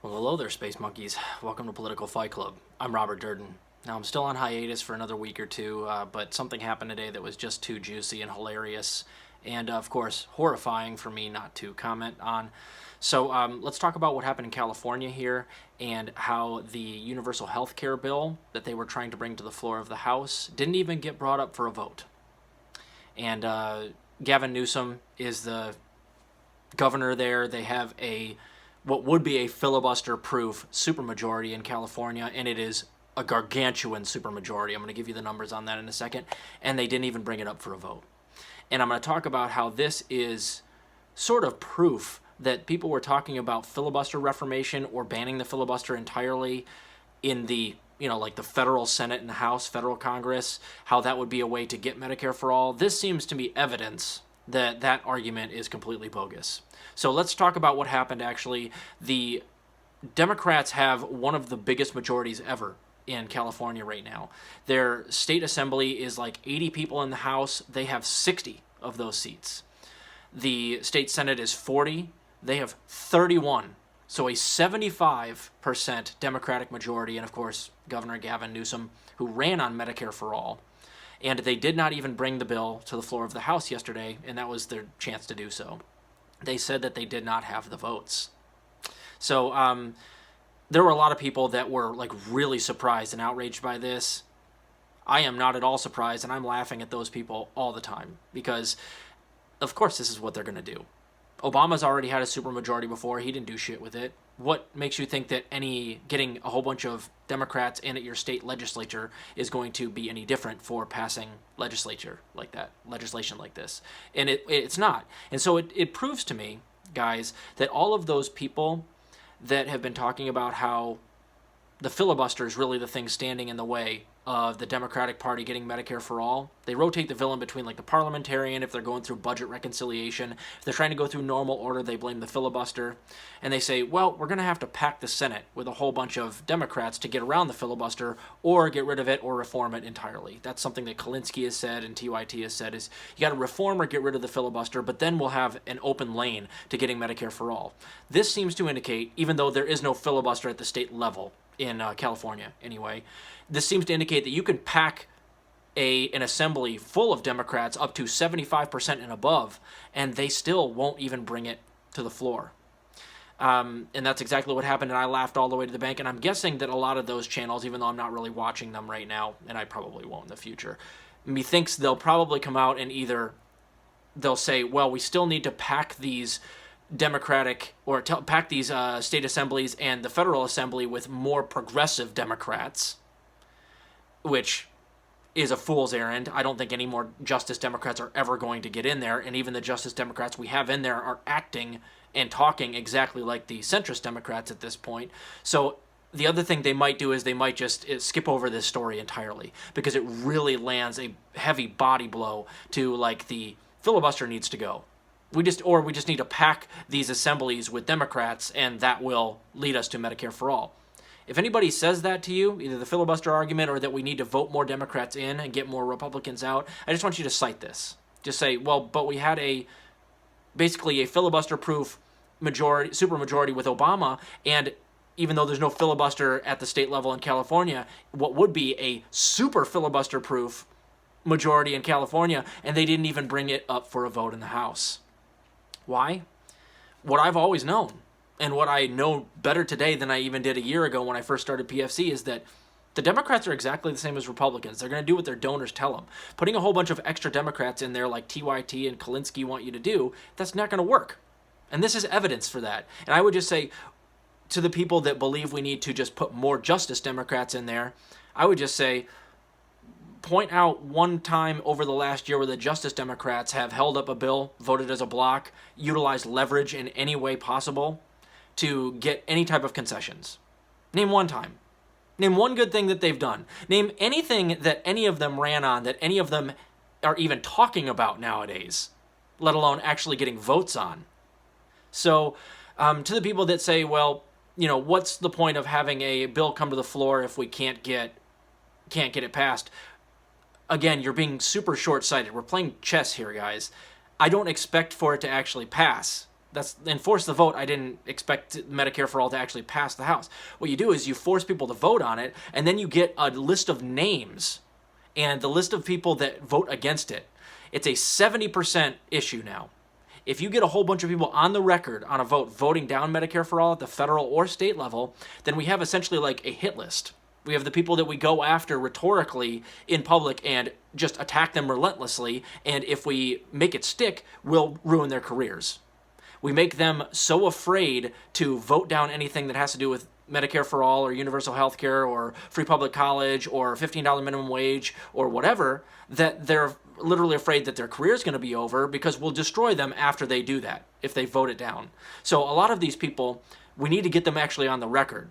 Well, hello there, Space Monkeys. Welcome to Political Fight Club. I'm Robert Durden. Now, I'm still on hiatus for another week or two, but something happened today that was just too juicy and hilarious, and of course, horrifying for me not to comment on. So, let's talk about what happened in California here and how the universal health care bill that they were trying to bring to the floor of the House didn't even get brought up for a vote. And Gavin Newsom is the governor there. They have what would be a filibuster-proof supermajority in California, and it is a gargantuan supermajority. I'm going to give you the numbers on that in a second, and they didn't even bring it up for a vote. And I'm going to talk about how this is sort of proof that people were talking about filibuster reformation or banning the filibuster entirely in the, like the federal Senate and the House, federal Congress, how that would be a way to get Medicare for all. This seems to be evidence that that argument is completely bogus. So let's talk about what happened, actually. The Democrats have one of the biggest majorities ever in California right now. Their state assembly is like 80 people in the House. They have 60 of those seats. The state Senate is 40. They have 31. So a 75% Democratic majority, and of course, Governor Gavin Newsom, who ran on Medicare for All. And they did not even bring the bill to the floor of the House yesterday, and that was their chance to do so. They said that they did not have the votes. So there were a lot of people that were like really surprised and outraged by this. I am not at all surprised, and I'm laughing at those people all the time because, of course, this is what they're going to do. Obama's already had a supermajority before. He didn't do shit with it. What makes you think that getting a whole bunch of Democrats in at your state legislature is going to be any different for passing legislation like this? And it's not. And so it proves to me, guys, that all of those people that have been talking about how the filibuster is really the thing standing in the way of the Democratic Party getting Medicare for all. They rotate the villain between like the parliamentarian if they're going through budget reconciliation. If they're trying to go through normal order, they blame the filibuster. And they say, well, we're going to have to pack the Senate with a whole bunch of Democrats to get around the filibuster or get rid of it or reform it entirely. That's something that Kalinske has said and TYT has said is you got to reform or get rid of the filibuster, but then we'll have an open lane to getting Medicare for all. This seems to indicate, even though there is no filibuster at the state level, in California anyway, this seems to indicate that you can pack an assembly full of Democrats up to 75% and above, and they still won't even bring it to the floor. And that's exactly what happened, and I laughed all the way to the bank, and I'm guessing that a lot of those channels, even though I'm not really watching them right now, and I probably won't in the future, methinks they'll probably come out and either they'll say, well, we still need to pack these Democratic or pack these state assemblies and the federal assembly with more progressive Democrats, which is a fool's errand. I don't think any more Justice Democrats are ever going to get in there, and even the Justice Democrats we have in there are acting and talking exactly like the centrist Democrats at this point. So the other thing they might do is they might just skip over this story entirely because it really lands a heavy body blow to like the filibuster needs to go. We just need to pack these assemblies with Democrats, and that will lead us to Medicare for all. If anybody says that to you, either the filibuster argument or that we need to vote more Democrats in and get more Republicans out, I just want you to cite this. Just say, well, but we had basically a filibuster-proof supermajority with Obama, and even though there's no filibuster at the state level in California, what would be a super filibuster-proof majority in California, and they didn't even bring it up for a vote in the House. Why? What I've always known, and what I know better today than I even did a year ago when I first started PFC, is that the Democrats are exactly the same as Republicans. They're going to do what their donors tell them. Putting a whole bunch of extra Democrats in there like TYT and Kalinske want you to do, that's not going to work. And this is evidence for that. And I would just say to the people that believe we need to just put more Justice Democrats in there, I would just say, point out one time over the last year where the Justice Democrats have held up a bill, voted as a block, utilized leverage in any way possible to get any type of concessions. Name one time. Name one good thing that they've done. Name anything that any of them ran on that any of them are even talking about nowadays, let alone actually getting votes on. So to the people that say, well, what's the point of having a bill come to the floor if we can't get it passed? Again, you're being super short-sighted. We're playing chess here, guys. I don't expect for it to actually pass. Enforce the vote. I didn't expect Medicare for All to actually pass the House. What you do is you force people to vote on it, and then you get a list of names and the list of people that vote against it. It's a 70% issue now. If you get a whole bunch of people on the record on a vote voting down Medicare for All at the federal or state level, then we have essentially like a hit list. We have the people that we go after rhetorically in public and just attack them relentlessly, and if we make it stick, we'll ruin their careers. We make them so afraid to vote down anything that has to do with Medicare for All or universal health care or free public college or $15 minimum wage or whatever that they're literally afraid that their career is going to be over, because we'll destroy them after they do that, if they vote it down. So a lot of these people, we need to get them actually on the record.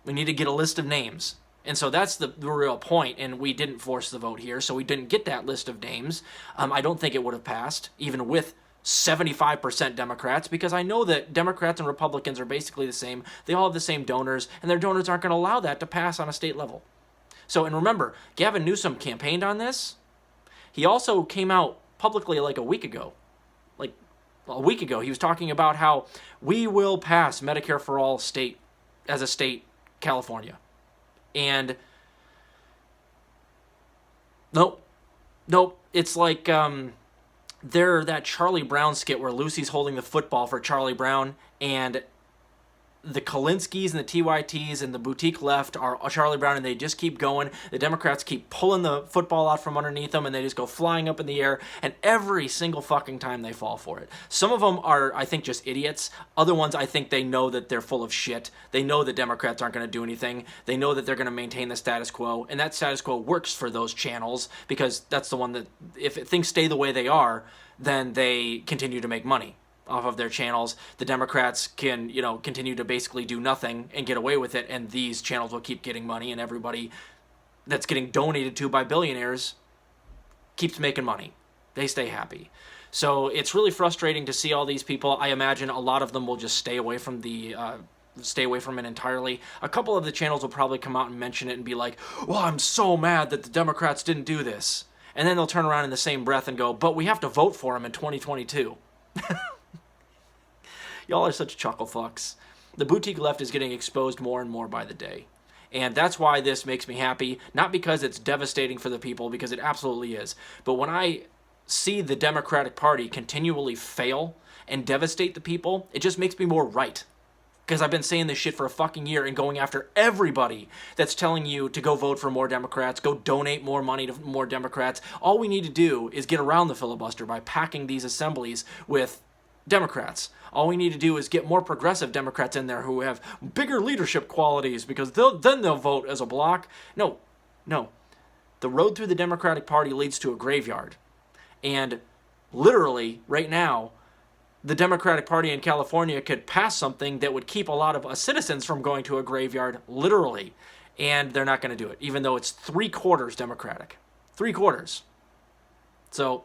We need to get a list of names. And so that's the real point, and we didn't force the vote here, so we didn't get that list of names. I don't think it would have passed, even with 75% Democrats, because I know that Democrats and Republicans are basically the same. They all have the same donors, and their donors aren't going to allow that to pass on a state level. So, and remember, Gavin Newsom campaigned on this. He also came out publicly like a week ago. He was talking about how we will pass Medicare for All as a state, California. And nope, it's like that Charlie Brown skit where Lucy's holding the football for Charlie Brown, and the Kalinskis and the TYTs and the boutique left are Charlie Brown, and they just keep going. The Democrats keep pulling the football out from underneath them, and they just go flying up in the air, and every single fucking time they fall for it. Some of them are, I think, just idiots. Other ones, I think they know that they're full of shit. They know that Democrats aren't going to do anything. They know that they're going to maintain the status quo, and that status quo works for those channels, because that's the one that, if things stay the way they are, then they continue to make money off of their channels. The Democrats can, continue to basically do nothing and get away with it, and these channels will keep getting money, and everybody that's getting donated to by billionaires keeps making money. They stay happy. So it's really frustrating to see all these people. I imagine a lot of them will just stay away from it entirely. A couple of the channels will probably come out and mention it and be like, well, I'm so mad that the Democrats didn't do this. And then they'll turn around in the same breath and go, but we have to vote for them in 2022. Y'all are such chuckle fucks. The boutique left is getting exposed more and more by the day. And that's why this makes me happy. Not because it's devastating for the people, because it absolutely is. But when I see the Democratic Party continually fail and devastate the people, it just makes me more right. Because I've been saying this shit for a fucking year and going after everybody that's telling you to go vote for more Democrats, go donate more money to more Democrats. All we need to do is get around the filibuster by packing these assemblies with Democrats. All we need to do is get more progressive Democrats in there who have bigger leadership qualities, because then they'll vote as a bloc. No. The road through the Democratic Party leads to a graveyard. And literally, right now, the Democratic Party in California could pass something that would keep a lot of citizens from going to a graveyard, literally. And they're not going to do it, even though it's 3/4 Democratic. 3/4. So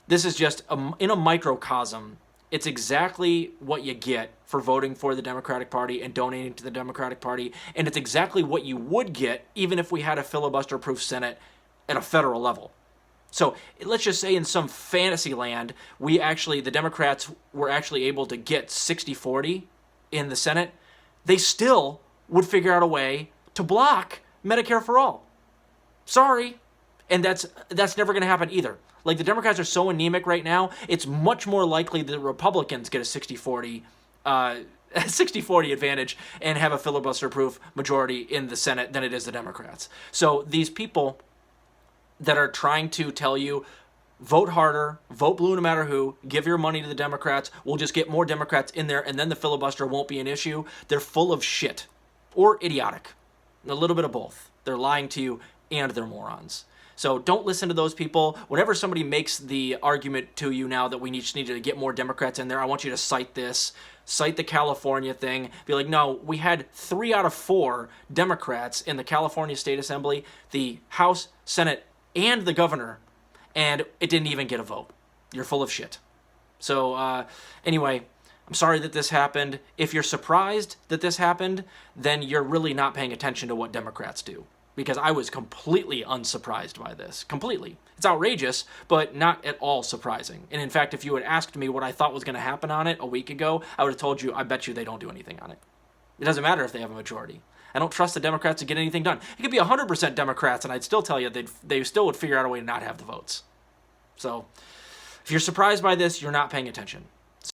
this is just, in a microcosm, it's exactly what you get for voting for the Democratic Party and donating to the Democratic Party, and it's exactly what you would get even if we had a filibuster-proof Senate at a federal level. So let's just say in some fantasy land, the Democrats were actually able to get 60-40 in the Senate. They still would figure out a way to block Medicare for All. Sorry. And that's never going to happen either. Like, the Democrats are so anemic right now, it's much more likely that Republicans get a 60-40 advantage and have a filibuster-proof majority in the Senate than it is the Democrats. So these people that are trying to tell you, vote harder, vote blue no matter who, give your money to the Democrats, we'll just get more Democrats in there, and then the filibuster won't be an issue, they're full of shit. Or idiotic. A little bit of both. They're lying to you, and they're morons. So don't listen to those people. Whenever somebody makes the argument to you now that we just need to get more Democrats in there, I want you to cite this. Cite the California thing. Be like, no, we had 3 out of 4 Democrats in the California State Assembly, the House, Senate, and the governor, and it didn't even get a vote. You're full of shit. So anyway, I'm sorry that this happened. If you're surprised that this happened, then you're really not paying attention to what Democrats do. because I was completely unsurprised by this. Completely. It's outrageous, but not at all surprising. And in fact, if you had asked me what I thought was going to happen on it a week ago, I would have told you, I bet you they don't do anything on it. It doesn't matter if they have a majority. I don't trust the Democrats to get anything done. It could be 100% Democrats, and I'd still tell you they still would figure out a way to not have the votes. So, if you're surprised by this, you're not paying attention.